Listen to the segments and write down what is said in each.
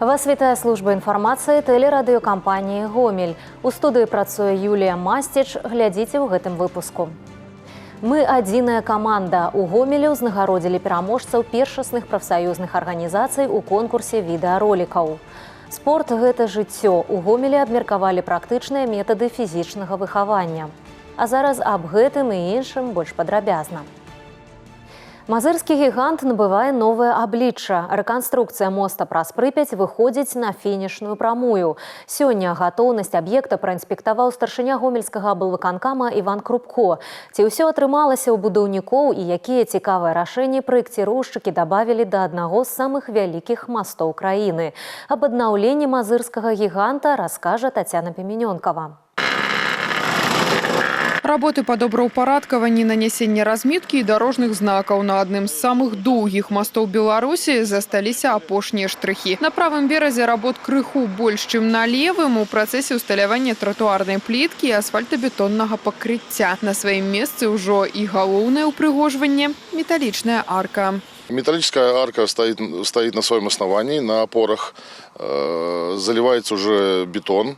Вас вітає служба інфармацыі тэлерадыёкампаніі «Гомель». У студыі працуе Юлія Масціч. Глядзіце ў гэтым выпуску. Мы адзіная каманда. У Гомелі ўзнагародзілі пераможцаў першасных прафсаюзных арганізацый у конкурсе відэаролікаў. Спорт – гэта жыццё. У Гомелі абмеркавалі практычныя метады фізічнага выхавання. А зараз аб гэтым і іншым больш падрабязна. Мазырскі гігант набывае новае аблічча. Рэканструкцыя моста праз Прыпяць выходзіць на фінішную прамую. Сёння гатоўнасць аб'екта праінспектаваў старшыня гомельскага аблвыканкама Іван Крупко. Ці ўсё атрымалася ў будаўнікоў і якія цікавыя рашэнні праекціроўшчыкі дабавілі да аднаго з самых вялікіх мастоў краіны. Аб аднаўленні мазырскага гіганта раскажа Тацяна Пеменёнкава. Работы по добраўпарадкаванні, нанесення разметкі і дарожных знакаў на адным з самых доўгіх мастоў Беларусі засталіся апошнія штрыхі. На правым беразе работ крыху больш, чым на левым, у працэсе ўсталявання тратуарнай пліткі і асфальтабетоннага пакрыцця. На сваім месцы ўжо і галоўнае ўпрыгожванне – металлічная арка. Металлическая арка стоит на своем основании, на опорах. Заливается уже бетон.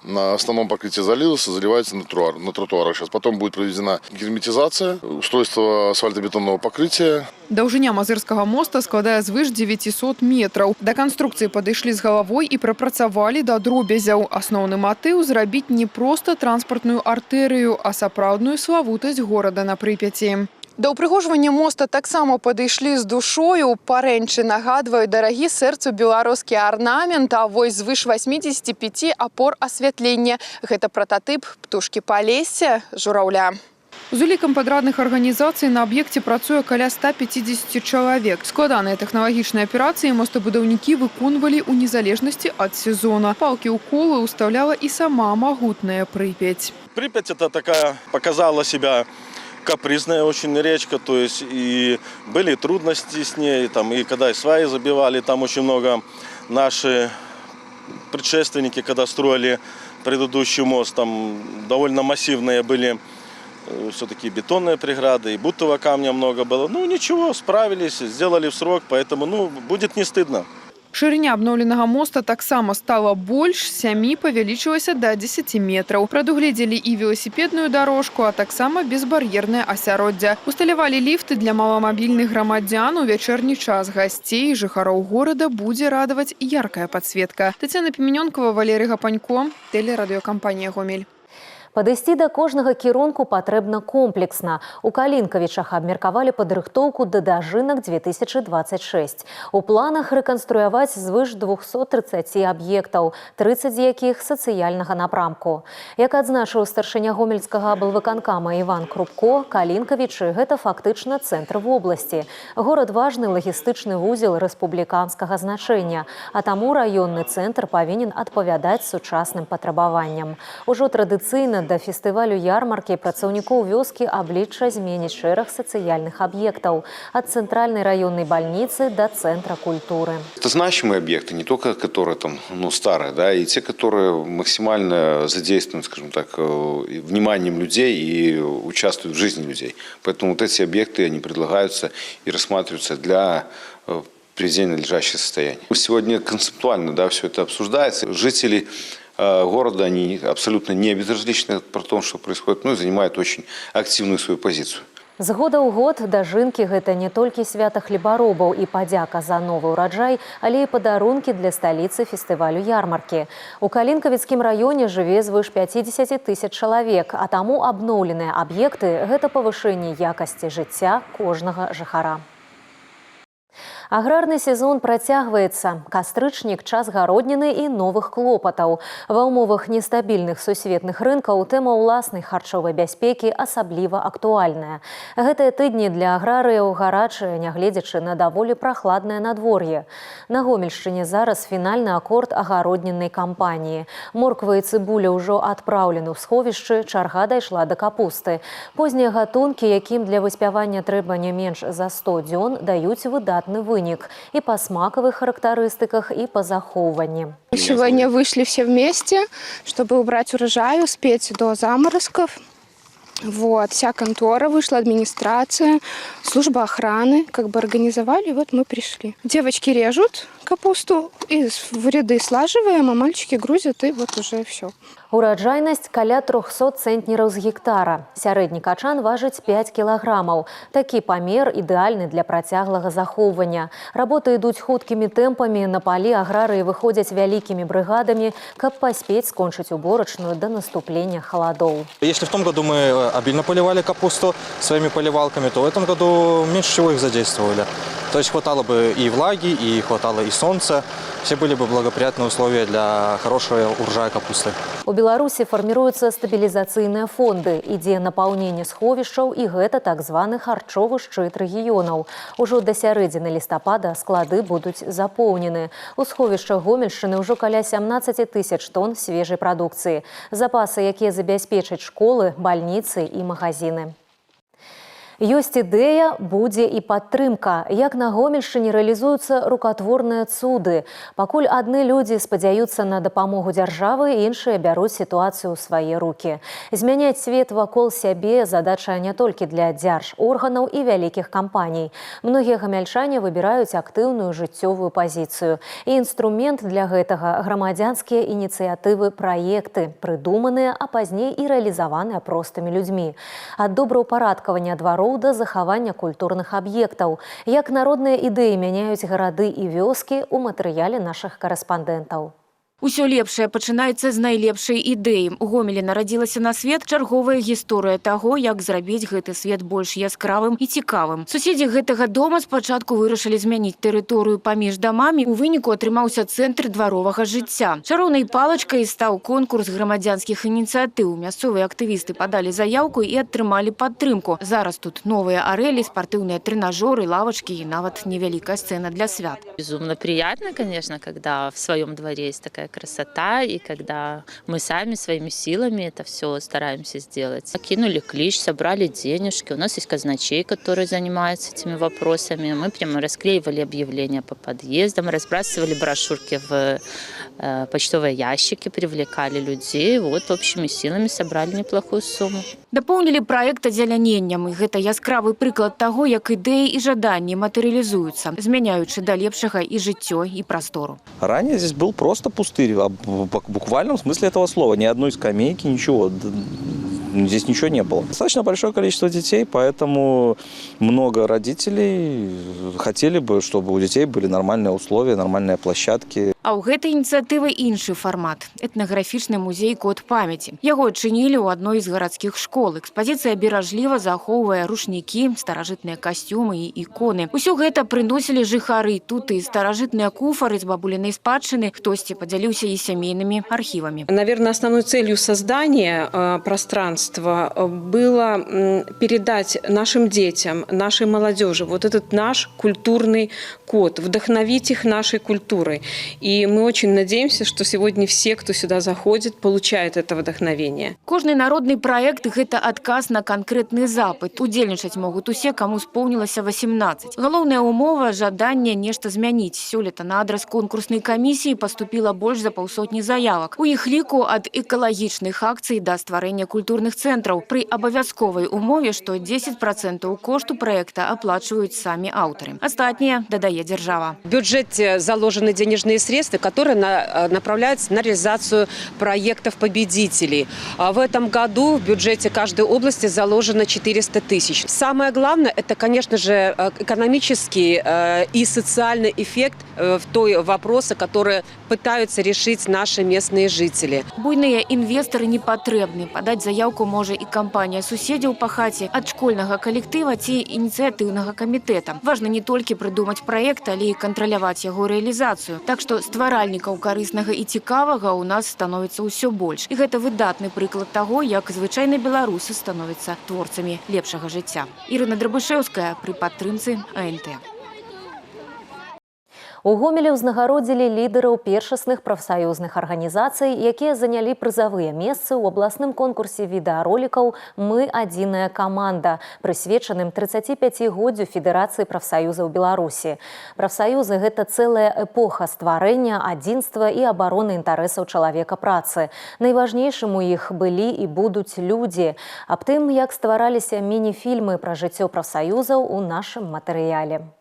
На основном покрытии залился, заливается на тротуарах. Сейчас потом будет проведена герметизация, устройство асфальтобетонного покрытия. Даўжыня Мазырскага моста складае звыш 900 метраў. Да канструкцыі падышлі з галавой і прапрацавалі да дробязяў. Асноўны матыў – зрабіць не проста транспартную артэрыю, а сапраўдную славутасць горада на Прыпяці. Да ўпрыгожвання моста таксама падышлі з душою. Парэнчы нагадваюць дарагі сэрцу беларускі арнамент, а вось звыш 85 апор асвятлення. Гэта прататып птушкі Палесся, жураўля. З улікам падрадных арганізацый на аб'екце працуе каля 150 чалавек. Складаныя тэхналагічныя аперацыі мостабудаўнікі выконвалі ў незалежнасці ад сезона. Палкі ў колы ўстаўляла і сама магутная Прыпяць. Прыпяць это такая показала себя капризная очень речка, то есть и были трудности с ней, там, и когда сваи забивали, там очень много наши предшественники, когда строили предыдущий мост, там довольно массивные были все-таки бетонные преграды, и бутового камня много было. Ну ничего, справились, сделали в срок, поэтому будет не стыдно. Шырыня абноўленага моста таксама стала больш, 7 павялічылася да 10 метраў. Прадугледзелі і веласіпедную дарожку, а таксама безбар'ернае асяроддзе. Усталявалі ліфты для маламабільных грамадзян. У вячэрні час гасцей і жыхароў горада будзе радаваць яркая падсветка. Тацяна Пеменёнкава, Валерый Гапанько, тэлерадыёкампанія «Гомель». Падысці да кожнага кірунку патрэбна комплексна. У Калінкавічах абмеркавалі падрыхтоўку да дажынак 2026. У планах рэканструяваць звыш 230 аб'ектаў, 30 з якіх сацыяльнага напрамку. Як адзначыў старшыня гомельскага аблвыканкама Іван Крупко, Калінкавічы – гэта фактычна цэнтр вобласці. Горад важны лагістычны вузел рэспубліканскага значэння, а таму раённы цэнтр павінен адпавядаць сучасным патрабаванням. Ужо традыцыйна да фестывалю ярмаркі працаўнікоў вёскі аблічча зменіць шэраг сацыяльных объектов от центральной районной больницы до центра культуры. Это значимые объекты, не только которые там, старые, да, и те, которые максимально задействуют, скажем так, вниманием людей и участвуют в жизни людей. Поэтому вот эти объекты, они предлагаются и рассматриваются для приведения в надлежащее состояние. Сегодня концептуально, да, все это обсуждается. Жители города, они абсолютно не безразличны про то, что происходит, и занимают очень активную свою позицию. З года ў год дажынкі – гэта не толькі свята хлебаробаў і падзяка за новы ўраджай, але і падарункі для сталіцы фестывалю ярмаркі. У Калінкавіцкім раёне жыве звыш 50 000 чалавек, а таму абноўленыя аб'екты – гэта павышэнне якасці жыцця кожнага жыхара. Аграрны сезон працягваецца. Кастрычнік – час гародніны і новых клопатаў. Ва ўмовах нестабільных сусветных рынкаў тэма ўласнай харчовай бяспекі асабліва актуальная. Гэтыя тыдні для аграрыяў гарачыя, нягледзячы на даволі прахладнае надвор'е. На Гомельшчыне зараз фінальны акорд агародніннай кампаніі. Морква і цыбуля ўжо адпраўлены ў сховішчы, чарга дайшла да капусты. Познія гатункі, якім для выспявання трэба не менш за 100 дзён, даюць выдатны вынік и по смаковых характеристиках, и по захоўванні. Сегодня вышли все вместе, чтобы убрать урожай, успеть до заморозков. Вот, вся контора вышла, администрация, служба охраны, организовали, вот мы пришли. Девочки режут, капусту и в ряды слаживаем, а мальчики грузят, и вот уже все. Ураджайнасць каля 300 цэнтнераў з гектара. Сярэдні качан важыць 5 кілаграмаў. Такі памер ідэальны для працяглага захоўвання. Работы ідуць хуткімі тэмпамі, на палі аграрыі выходзяць вялікімі брыгадамі, каб паспець скончыць уборачную да наступлення халадоў. Если в том году мы обильно поливали капусту своими поливалками, то в этом году меньше всего их задействовали. То есть хватало бы и влаги, и хватало и солнца. Все были бы благоприятные условия для хорошего урожая капусты. У Беларусі фарміруюцца стабілізацыйныя фонды, ідзе напаўненне сховішчаў, і гэта так званы харчовы шчыт рэгіёнаў. Ужо да сярэдзіны лістапада склады будуць запоўнены. У сховішчах Гомельшчыны ўжо каля 17 тысяч тонн свежай прадукцыі. Запасы, якія забяспечаць школы, бальніцы і магазины. Ёсць ідэя, будзе і падтрымка. Як на Гомельшчыне рэалізуюцца рукатворныя цуды. Пакуль адны людзі спадзяюцца на дапамогу дзяржавы, іншыя бяруць сітуацыю ў свае рукі. Змяняць свет вакол сябе задача не толькі для дзяржорганаў і вялікіх кампаній. Многія гамяльчане выбіраюць актыўную жыццёвую пазіцыю. І інструмент для гэтага – грамадзянскія ініцыятывы, праекты, прыдуманыя, а пазней і рэалізаваныя простымі людзьмі. Ад добраўпарадкавання двароў да захавання культурных аб'ектаў. Як народныя ідэі мяняюць гарады і вёскі у матэрыяле нашых карэспандэнтаў. Усё лепшае пачынаецца з найлепшай ідэі. У Гомелі нарадзілася на свет чарговая гісторыя таго, як зрабіць гэты свет больш яскравым і цікавым. Суседзі гэтага дома спачатку вырашылі змяніць тэрыторыю паміж дамамі. У выніку атрымаўся цэнтр дваровага жыцця. Чароўнай палачкай стаў конкурс грамадзянскіх ініцыятыў. Мясцовыя актывісты падалі заяўку і атрымалі падтрымку. Зараз тут новыя арэлі, спартыўныя трэнажоры, лавачкі і нават невялікая сцэна для свят. Безумно приятно, конечно, когда в своем дворе есть такая красота, и когда мы сами своими силами это все стараемся сделать. Кинули клич, собрали денежки. У нас есть казначей, который занимается этими вопросами. Мы прямо расклеивали объявления по подъездам, разбрасывали брошюрки в почтовые ящики, привлекали людей. Вот общими силами собрали неплохую сумму. Дапоўнілі праект азеляненнем, і гэта яскравы прыклад таго, як ідэі і жаданні матэрыялізуюцца, змяняючы да лепшага і жыццё, і прастору. Ранее здесь был просто пустырь, в буквальном смысле этого слова. Ни одной скамейки, ничего. Здесь ничего не было. Достаточно большое количество детей, поэтому много родителей хотели бы, чтобы у детей были нормальные условия, нормальные площадки. А ў гэтай ініцыятывы іншы фармат – этнаграфічны музей «Код памяці». Яго адчынілі ў адной з гарадскіх школ. Экспазіцыя беражліва захоўвае рушнікі, старажытныя касцюмы і іконы. Усё гэта прыносілі жыхары. Тут і старажытныя куфары з бабулінай спадчыны, хтосьці падзяліўся і сямейнымі архівамі. Наверное, основной целью создания пространства было передать нашим детям, нашей молодежи вот этот наш культурный код, вдохновить их нашей культурой. И мы очень надеемся, что сегодня все, кто сюда заходит, получают это вдохновение. Кожны народны праект – гэта адказ на канкрэтны запыт. Удзельнічаць могуць усе, каму споўнілася 18. Галоўная умова – жаданне нешта змяніць. Сёлета на адрас конкурснай камісіі паступіла больш за 500 заявак. У іх ліку ад экалагічных акцый да стварэння культурных цэнтраў пры абавязковай умове, што 10% кошту праекта аплачваюць самі аўтары. Астатняе дадае дзяржава. В бюджете заложены денежные средства, которые направляются на реализацию проектов победителей. В этом году в бюджете каждой области заложено 400 тысяч. Самое главное – это, конечно же, экономический и социальный эффект в той вопросы, которые пытаются решить наши местные жители. Буйныя інвестары не патрэбны. Падаць заявку можа і кампанія суседзяў па хаце, ад школьнага калектыва ці ініцыятыўнага камітэта. Важна не толькі прыдумаць праект, але і кантраляваць яго рэалізацыю. Так што стваральнікаў карыснага і цікавага ў нас становіцца ўсё больш. І гэта выдатны прыклад таго, як звычайныя беларусы становяцца творцамі лепшага жыцця. Ірына Драбышэўская пры падтрымцы АНТ. У Гомелі ўзнагародзілі лідараў першасных прафсаюзных арганізацый, якія занялі прызавыя месцы ў абласным конкурсе відэаролікаў «Мы адзіная каманда», прысвечаным 35-годдзю Федэрацыі прафсаюзаў Беларусі. Прафсаюзы – гэта цэлая эпоха стварэння, адзінства і абароны інтарэсаў чалавека працы. Найважнейшым у іх былі і будуць людзі. Аб тым, як ствараліся міні-фільмы пра жыццё прафсаюзаў у нашым матэрыяле.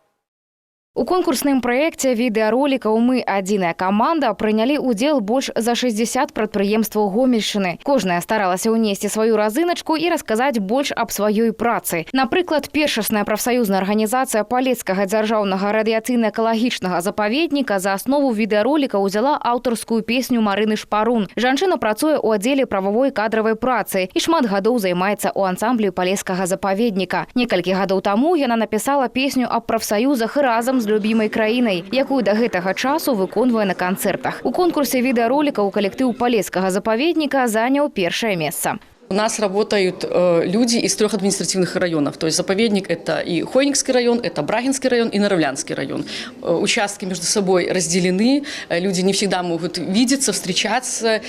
У конкурсным праекце відэаролікаў «Мы адзіная каманда» прынялі ўдзел больш за 60 прадпрыемстваў Гомельшчыны. Кожная старалася ўнесці сваю разыначку і расказаць больш аб сваёй працы. Напрыклад, першасная прафсаюзная арганізацыя Палецкага дзяржаўнага радыяцыйна-экалагічнага запаведніка за аснову відэароліка ўзяла аўтарскую песню Марыны Шпарун. Жанчына працуе ў аддзеле прававой кадравай працы і шмат гадоў займаецца ў ансамблі Палецкага запаведніка. Некалькі гадоў таму яна напісала песню аб прафсаюзах і разам з любімай краінай, якую да гэтага часу выконвае на канцэртах. У конкурсе відэаролікаў калектыў Палецкага запаведніка заняў першае месца. У нас работают люди из 3 административных районов. То есть заповедник – это и Хойникский район, это Брагинский район и Наравлянский район. Участки между собой разделены, люди не всегда могут видеться, встречаться.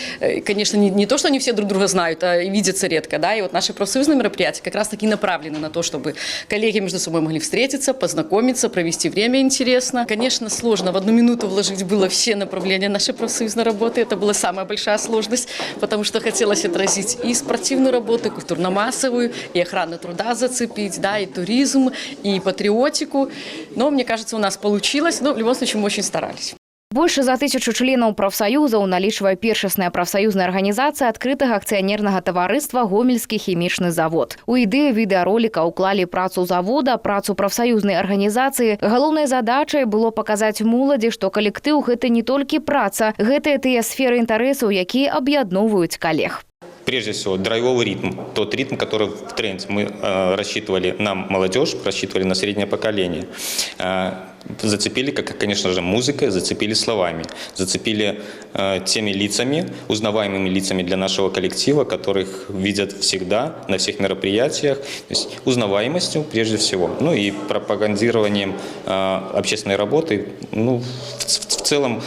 Конечно, не то, что они все друг друга знают, а видятся редко. Да? И вот наши профсоюзные мероприятия как раз-таки направлены на то, чтобы коллеги между собой могли встретиться, познакомиться, провести время интересно. Конечно, сложно в 1 минуту вложить было все направления нашей профсоюзной работы. Это была самая большая сложность, потому что хотелось отразить и спортивную работу, культурно-массовую, и охрану труда зацепить, да, и туризм, и патриотику. Но, мне кажется, у нас получилось. Но, в любом случае, мы очень старались. Больш за 1000 членаў прафсаюзаў налічвае першасная прафсаюзная арганізацыя адкрытага акцыянернага таварыства «Гомельскі хімічны завод». У ідэю відэароліка ўклалі працу завода, працу прафсаюзнай арганізацыі. Галоўнай задачай было паказаць моладзі, што калектыў – гэта не толькі праца, гэта тыя сферы інтарэсаў, якія аб'ядноўваюць калег. Прежде всего, драйвовый ритм, тот ритм, который в тренде. Мы рассчитывали на молодежь, рассчитывали на среднее поколение. Зацепили, как, конечно же, музыкой, зацепили словами, зацепили теми лицами, узнаваемыми лицами для нашего коллектива, которых видят всегда на всех мероприятиях. То есть узнаваемостью прежде всего, ну и пропагандированием общественной работы. Ну, в целом,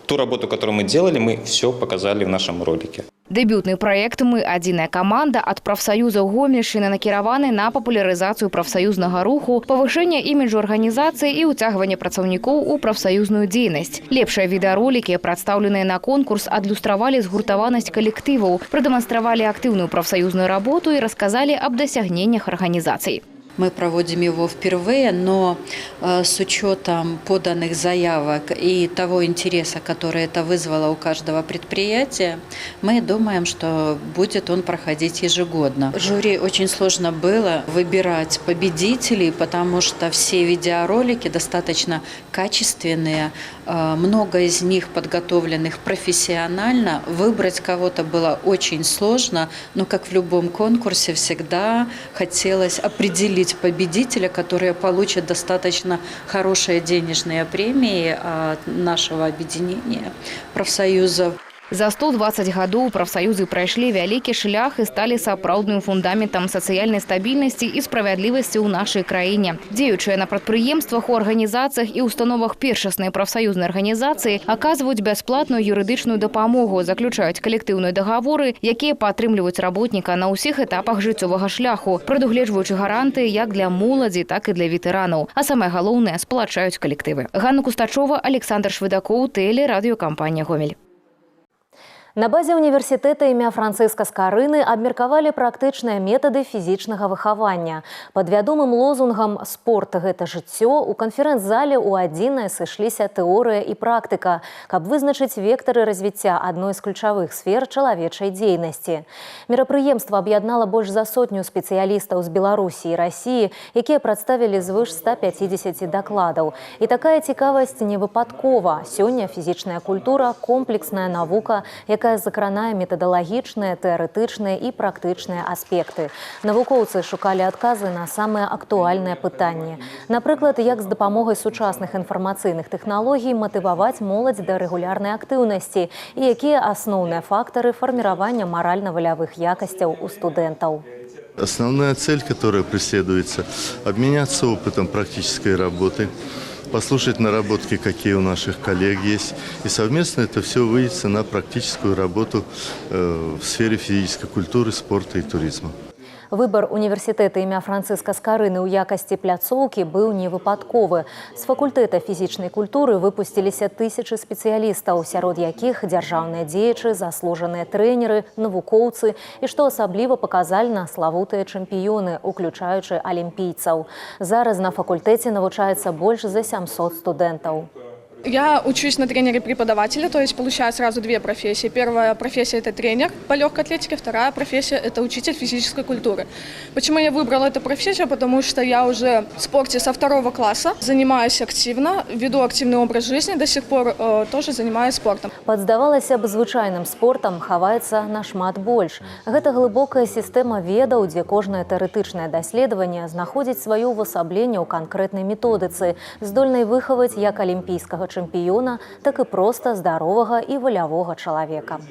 ту работу, которую мы делали, мы все показали в нашем ролике. Дэбютны праект «Мы адзіная каманда» ад прафсаюзаў Гомельшчыны накіраваны на папулярызацыю прафсаюзнага руху, павышэнне іміджу арганізацыі і ўцягванне працаўнікоў у прафсаюзную дзейнасць. Лепшыя відэаролікі, прадстаўленыя на конкурс, адлюстравалі згуртаванасць калектываў, прадэманстравалі актыўную прафсаюзную работу і расказалі аб дасягненнях арганізацый. Мы проводим его впервые, но с учетом поданных заявок и того интереса, который это вызвало у каждого предприятия, мы думаем, что будет он проходить ежегодно. Жюри очень сложно было выбирать победителей, потому что все видеоролики достаточно качественные, много из них подготовленных профессионально. Выбрать кого-то было очень сложно, но, как в любом конкурсе, всегда хотелось определить победителя, которые получат достаточно хорошие денежные премии от нашего объединения профсоюзов. За 120 гадоў прафсаюзы прайшлі вялікі шлях і сталі сапраўдным фундаментам сацыяльнай стабільнасці і справядлівасці ў нашай краіне. Дзеючыя на прадпрыемствах, у арганізацыях і установах першаснай прафсаюзнай арганізацыі аказваюць бясплатную юрыдычную дапамогу, заключаюць калектыўныя дагаворы, якія падтрымліваюць работніка на ўсіх этапах жыццёвага шляху, прадугледжваючы гарантыі як для моладзі, так і для ветэранаў. А самае галоўнае – сплачаюць калектывы. Ганна Кустачова, Александр Швыдакоў, тэлерадыёкампанія «Гомель». На базе універсітэта імя Францыска Скарыны абмеркавалі практычныя метады фізічнага выхавання. Пад вядомым лозунгам «Спорт – гэта жыццё» у канферэнц-зале ў адзінае сышліся тэорыя і практыка, каб вызначыць вектары развіцця адной з ключавых сфер чалавечай дзейнасці. Мерапрыемства аб'яднала больш за 100 спецыялістаў з Беларусі і Расіі, якія прадставілі звыш 150 дакладаў. І такая цікавасць не выпадкова. Сёння фізічная культура – комплексная навука, якая закранае метадалагічныя, тэарэтычныя і практычныя аспекты. Навукоўцы шукалі адказы на самыя актуальныя пытанні. Напрыклад, як з дапамогай сучасных інфармацыйных тэхналогій матываваць моладзь да рэгулярнай актыўнасці і якія асноўныя фактары фарміравання маральна-валявых якасцяў у студэнтаў. Основная цель, которая преследуется – обменяться опытом практической работы, послушать наработки, какие у наших коллег есть, и совместно это все выльется на практическую работу в сфере физической культуры, спорта и туризма. Выбор універсітэта імя Францыска Скарыны ў якасці пляцоўкі быў невыпадковы. З факультэта фізічнай культуры выпусціліся тысячы спецыялістаў, сярод якіх дзяржаўныя дзеячы, заслужаныя трэнеры, навукоўцы і, што асабліва паказальна, славутыя чэмпіёны, уключаючы алімпійцаў. Зараз на факультэце навучаецца больш за 700 студэнтаў. Я учусь на тренере-преподавателя, то есть получаю сразу две профессии. Первая профессия – это тренер по легкой атлетике, вторая профессия – это учитель физической культуры. Почему я выбрала эту профессию? Потому что я уже в спорте со 2 класса, занимаюсь активно, веду активный образ жизни, до сих пор тоже занимаюсь спортом. Пад, здавалася б, звычайным спортам хаваецца нашмат больш. Гэта глыбокая сістэма ведаў, дзе кожнае тэарэтычнае даследаванне знаходзіць сваё увасабленне ў канкрэтнай методыцы, здольнай выхаваць як алімпійскага чэмпіёна, так і проста здаровага і валявога чалавека.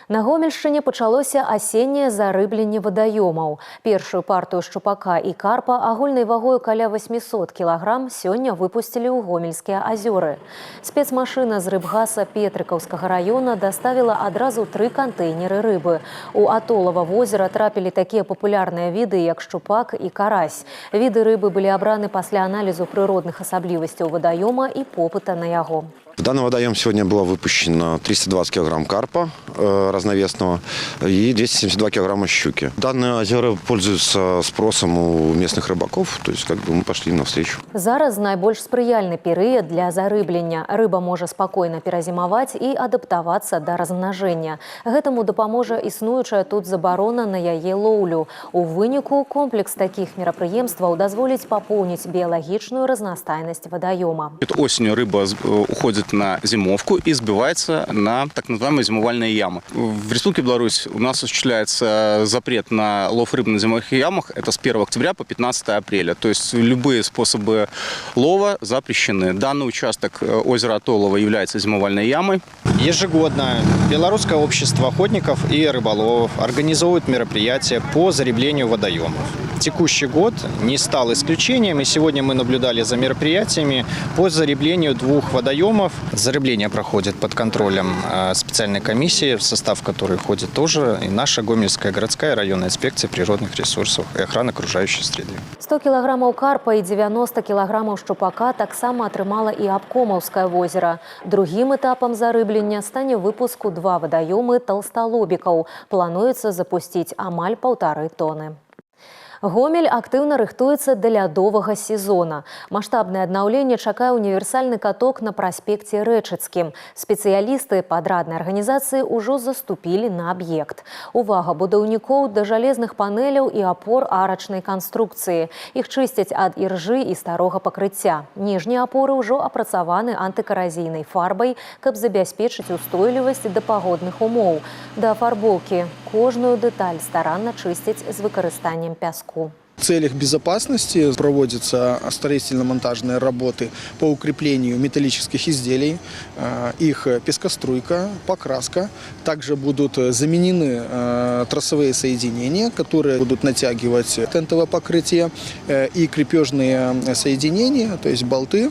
На Гомельшчыне пачалося асенняе зарыбленне вадаёмаў. Першую партыю шчупака і карпа агульнай вагою каля 800 кілаграм сёння выпусцілі ў Гомельскія азёры. Спецмашына з рыбгаса Петрыкаўскага раёна даставіла адразу 3 кантэйнеры рыбы. У Атолава возера трапілі такія папулярныя віды, як шчупак і карась. Віды рыбы былі абраны пасля аналізу прыродных асаблівасцяў вадаёма і попыта на яго. В данный водоем сегодня было выпущено 320 килограмм карпа разновесного и 272 килограмма щуки. Данные озера пользуются спросом у местных рыбаков, то есть мы пошли навстречу. Зараз найбольш спрыяльны перыяд для зарыблення. Рыба можа спакойна перазімаваць і адаптавацца да размнажэння. Гэтаму дапаможа існуючая тут забарона на яе лоўлю. У выніку комплекс такіх мерапрыемстваў дазволіць папоўніць біялагічную разнастайнасць вадаёма. Осенью рыба уходит на зимовку и сбивается на так называемые зимовальные ямы. В Республике Беларусь у нас осуществляется запрет на лов рыбы на зимовых ямах. Это с 1 октября по 15 апреля. То есть любые способы лова запрещены. Данный участок озера Атолова является зимовальной ямой. Ежегодно Белорусское общество охотников и рыболовов организовывает мероприятия по зарыблению водоемов. Текущий год не стал исключением, и сегодня мы наблюдали за мероприятиями по зарыблению 2 водоемов. Зарыбление проходит под контролем специальной комиссии, в состав которой входит тоже и наша Гомельская городская районная инспекция природных ресурсов и охраны окружающей среды. 100 кілаграмаў карпа і 90 кілаграмаў шчупака таксама атрымала і Абкомаўскае возера. Другім этапам зарыблення стане выпуску 2 вадаёмы толстолобікаў. Плануецца запусціць амаль 1,5 тоны. Гомель актыўна рыхтуецца да лядовага сезона. Маштабнае аднаўленне чакае універсальны каток на праспекце Рэчыцкім. Спецыялісты падраднай арганізацыі ўжо заступілі на аб'ект. Увага будаўнікоў да жалезных панеляў і апор арачнай канструкцыі. Іх чысцяць ад іржы і старога пакрыцця. Ніжнія апоры ўжо апрацаваны антыкаразійнай фарбай, каб забяспечыць устойлівасць да пагодных умоў. Да афарбоўкі кожную дэталь старанна чысцяць з выкарыстаннем пяску. В целях безопасности проводятся строительно-монтажные работы по укреплению металлических изделий, их пескоструйка, покраска. Также будут заменены тросовые соединения, которые будут натягивать тентовое покрытие, и крепежные соединения, то есть болты,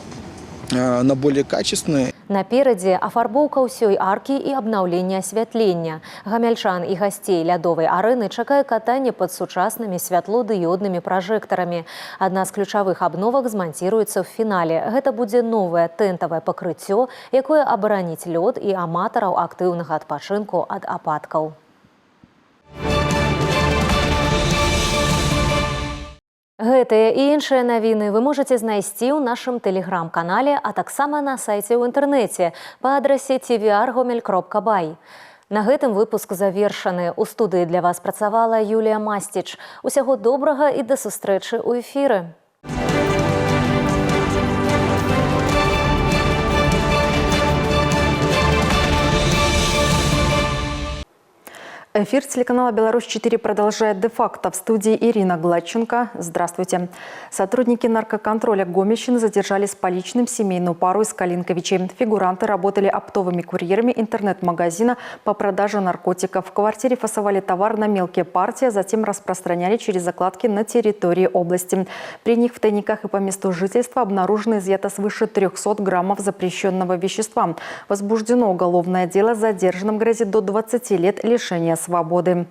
на более качественные. Наперадзе афарбоўка ўсёй аркі і абнаўленне асвятлення. Гамяльчан і гасцей лядовай арэны чакае катанне пад сучаснымі святлодыёднымі пражэктарамі. Адна з ключавых абновак зманціруецца ў фінале. Гэта будзе новае тэнтавае пакрыццё, якое абараніць лёд і аматараў актыўнага адпачынку ад ападкаў. Гэтыя і іншыя навіны вы можаце знайсці ў нашым тэлеграм-канале, а таксама на сайце ў інтэрнэце па адрасе tvrgomel.by. На гэтым выпуск завершаны. У студыі для вас працавала Юлія Масціч. Усяго добрага і да сустрэчы ў эфіры. Эфир телеканала «Беларусь-4» продолжает де-факто. В студии Ирина Гладченко. Здравствуйте. Сотрудники наркоконтроля Гомельщины задержали с поличным семейную пару из Калинковичей. Фигуранты работали оптовыми курьерами интернет-магазина по продаже наркотиков. В квартире фасовали товар на мелкие партии, а затем распространяли через закладки на территории области. При них в тайниках и по месту жительства обнаружено изъято свыше 300 граммов запрещенного вещества. Возбуждено уголовное дело, задержанным грозит до 20 лет лишения свободы.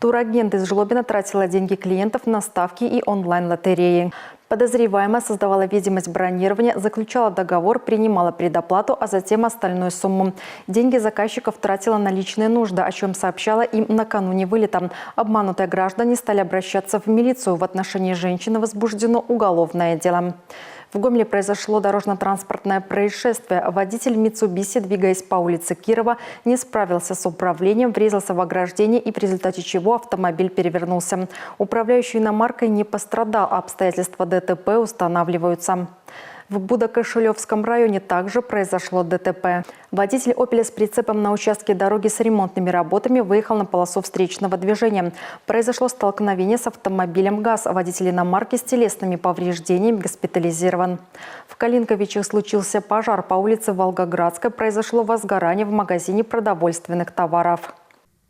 Турагент из Жлобина тратила деньги клиентов на ставки и онлайн-лотереи. Подозреваемая создавала видимость бронирования, заключала договор, принимала предоплату, а затем остальную сумму. Деньги заказчиков тратила на личные нужды, о чем сообщала им накануне вылета. Обманутые граждане стали обращаться в милицию. В отношении женщины возбуждено уголовное дело. В Гомеле произошло дорожно-транспортное происшествие. Водитель Mitsubishi, двигаясь по улице Кирова, не справился с управлением, врезался в ограждение и в результате чего автомобиль перевернулся. Управляющий иномаркой не пострадал, а обстоятельства ДТП устанавливаются. В Будокошелевском районе также произошло ДТП. Водитель «Опеля» с прицепом на участке дороги с ремонтными работами выехал на полосу встречного движения. Произошло столкновение с автомобилем ГАЗ. Водитель иномарки с телесными повреждениями госпитализирован. В Калинковичах случился пожар. По улице Волгоградской произошло возгорание в магазине продовольственных товаров.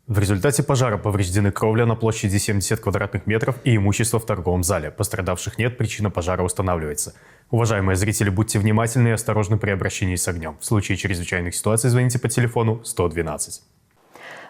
В результате пожара повреждены кровля на площади 70 квадратных метров и имущество в торговом зале. Пострадавших нет, причина пожара устанавливается. Уважаемые зрители, будьте внимательны и осторожны при обращении с огнем. В случае чрезвычайных ситуаций звоните по телефону 112.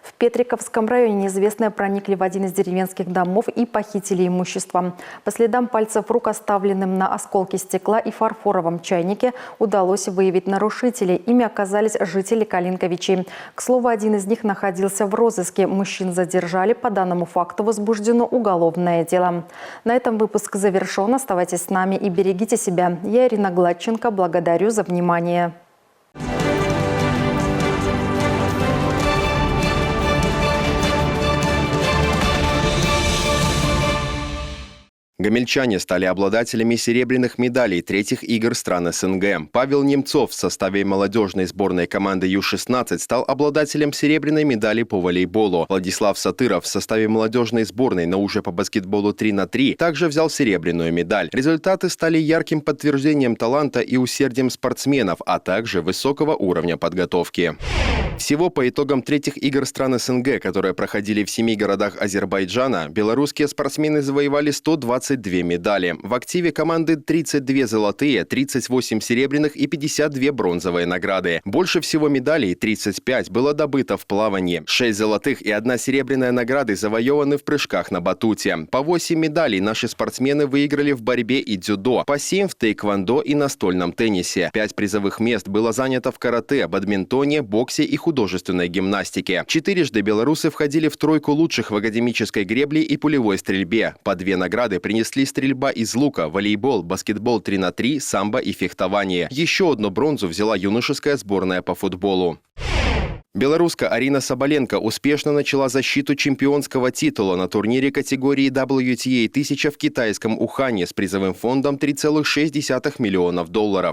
В Петриковском районе неизвестные проникли в один из деревенских домов и похитили имущество. По следам пальцев рук, оставленным на осколке стекла и фарфоровом чайнике, удалось выявить нарушителей. Ими оказались жители Калинковичей. К слову, один из них находился в розыске. Мужчин задержали. По данному факту возбуждено уголовное дело. На этом выпуск завершен. Оставайтесь с нами и берегите себя. Я, Ирина Гладченко, благодарю за внимание. Гомельчане стали обладателями серебряных медалей третьих игр стран СНГ. Павел Немцов в составе молодежной сборной команды Ю-16 стал обладателем серебряной медали по волейболу. Владислав Сатыров в составе молодежной сборной, но уже по баскетболу 3х3, также взял серебряную медаль. Результаты стали ярким подтверждением таланта и усердием спортсменов, а также высокого уровня подготовки. Всего по итогам третьих игр стран СНГ, которые проходили в 7 городах Азербайджана, белорусские спортсмены завоевали 122 медали. В активе команды 32 золотые, 38 серебряных и 52 бронзовые награды. Больше всего медалей, 35, было добыто в плавании. 6 золотых и 1 серебряная награды завоеваны в прыжках на батуте. По 8 медалей наши спортсмены выиграли в борьбе и дзюдо, по 7 в тейквондо и настольном теннисе. 5 призовых мест было занято в карате, бадминтоне, боксе и художественной гимнастике. 4-жды белорусы входили в тройку лучших в академической гребле и пулевой стрельбе. По 2 награды принесли стрельба из лука, волейбол, баскетбол 3х3, самбо и фехтование. Еще одну бронзу взяла юношеская сборная по футболу. Белоруска Арина Соболенко успешно начала защиту чемпионского титула на турнире категории WTA 1000 в китайском Ухане с призовым фондом $3,6 миллионов.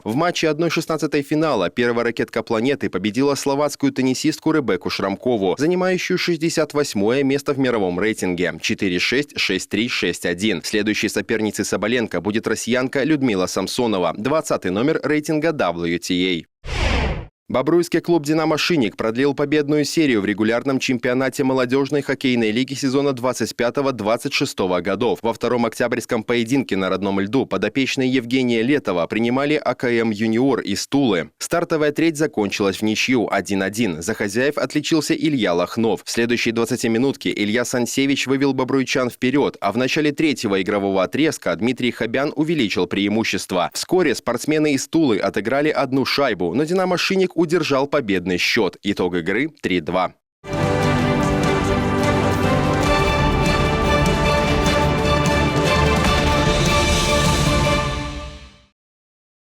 В матче 1/16 финала первая ракетка планеты победила словацкую теннисистку Ребекку Шрамкову, занимающую 68-е место в мировом рейтинге 4-6, 6-3, 6-1. Следующей соперницей Соболенко будет россиянка Людмила Самсонова, 20-й номер рейтинга WTA. Бобруйский клуб «Динамо Шинник» продлил победную серию в регулярном чемпионате молодежной хоккейной лиги сезона 25-26 годов. Во втором октябрьском поединке на родном льду подопечные Евгения Летова принимали АКМ «Юниор» из Тулы. Стартовая треть закончилась в ничью 1-1. За хозяев отличился Илья Лохнов. В следующей 20-минутке Илья Сансевич вывел бобруйчан вперед, а в начале третьего игрового отрезка Дмитрий Хабян увеличил преимущество. Вскоре спортсмены из Тулы отыграли одну шайбу, но «Динамо Шинник» удержал победный счет. Итог игры 3-2.